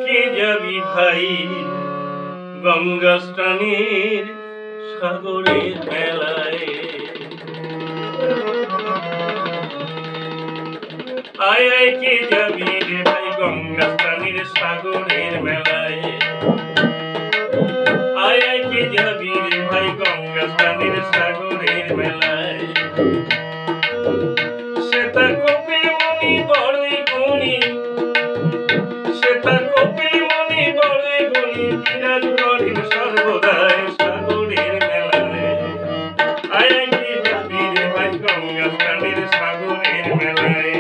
কে যাবি ভাই গঙ্গা স্নানের সাগরের মেলায়? আয় আয় কে যাবি রে ভাই গঙ্গা স্নানের সাগরের মেলায়? আয় আয় কে যাবি রে ভাই গঙ্গা স্নানের সাগরের মেলায়? শ্বেতা কপিল মুনি বড়ই গুণী, শ্বেতা কপিল মুনি বড়ই গুণী, বিরাজ করেন সর্বদাই সাগরের মেলায়। আয় আয় কে যাবি রে ভাই গঙ্গা স্নানের সাগরের মেলায়?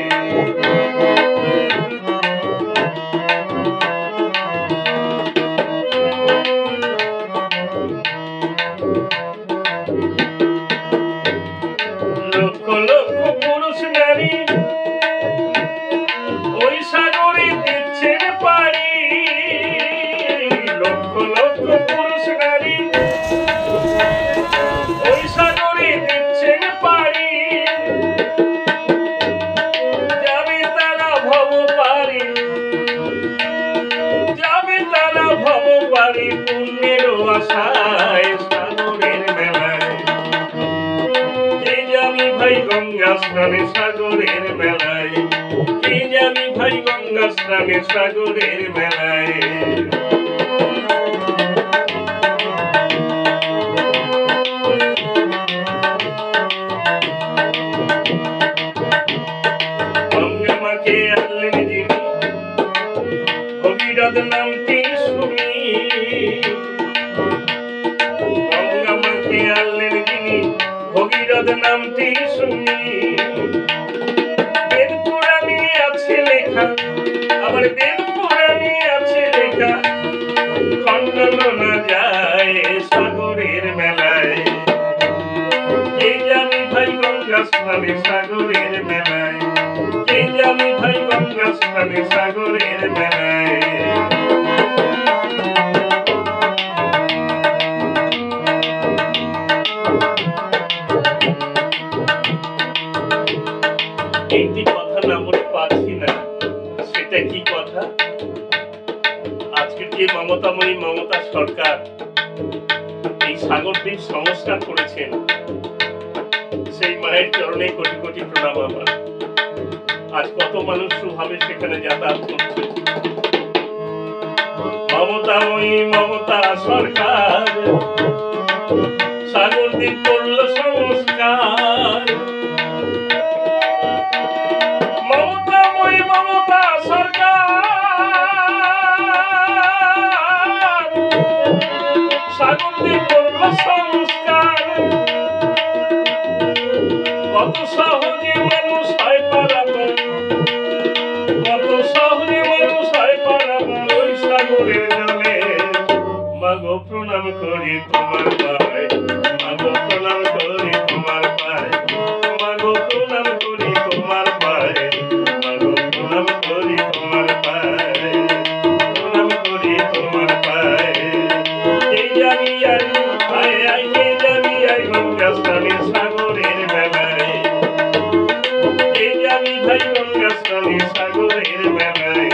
লক্ষ লক্ষ পুরুষ নারী ওই সাগরে দিচ্ছেন পাড়ি, লক্ষ লক্ষ পুরুষ নারী ওই সাগরে দিচ্ছেন পাড়ি। যাবে তারা ভব পারি, যাবে তারা ভব পারি পুণ্যের আশায় সাগরের মেলায়। কে যাবি ভাই গঙ্গা স্নানে সাগরের মেলায়? কে যাবি ভাই গঙ্গা স্নানে সাগরের মেলায়? গঙ্গা মাকে আনলেন যিনি ভগীরথ নামটি শুনি, গঙ্গা মাকে আনলেন যিনি ভগীরথ নামটি শুনি। বেদ পুরাণে আছে লেখা, আবার বেদ পুরাণে আছে লেখা, খণ্ডন না যায় সাগরের মেলায়। কে যাবি ভাই গঙ্গা স্নানে সাগরের মেলায়? কে যাবি ভাই গঙ্গা স্নানে সাগরের মেলায়? একটি কথা না বলে পারছি না, সেটা কি কথা? আজকের যে মমতা সরকার এই সাগরদ্বীপ সংস্কার করেছেন, সেই মায়ের চরণে কোটি কোটি প্রণাম আমার। আজ কত মানুষ সুভাবে সেখানে যাতায়াত করছে। মমতা সরকার সাগরদ্বীপ করল সংস্কার। মমতা সরকার সাগরদ্বীপ করল সংস্কার। কত সহজে মানুষ হয় পারাপার, কত সহজে মানুষ হয় পারাপার ওই সাগরের জলে। মাগো প্রণাম করি তোমার পায়ে, মাগো প্রণাম করি তোমার পায়ে, মাগো প্রণাম করি তোমার পায়ে, মাগো প্রণাম করি তোমার পায়ে, প্রণাম করি তোমার পায়ে। কে যাবি আয় আয় আয়, কে যাবি আয় গঙ্গা স্নানের সাগরের মেলায়? কে যাবি ভাই গঙ্গা স্নানের সাগরের মেলায়?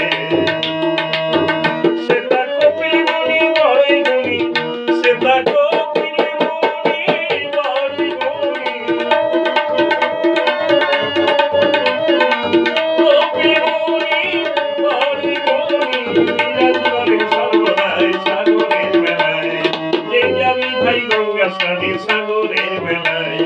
শ্বেতা কপিল মুনি বড়ই গুণী, শ্বেতা কপিল মুনি বড়ই গুণী, কপিল মুনি বড়ই গুণী, বিরাজ করেন সর্বদাই সাগরের মেলায়। কে যাবি ভাই গঙ্গা স্নানের সাগরের মেলায়?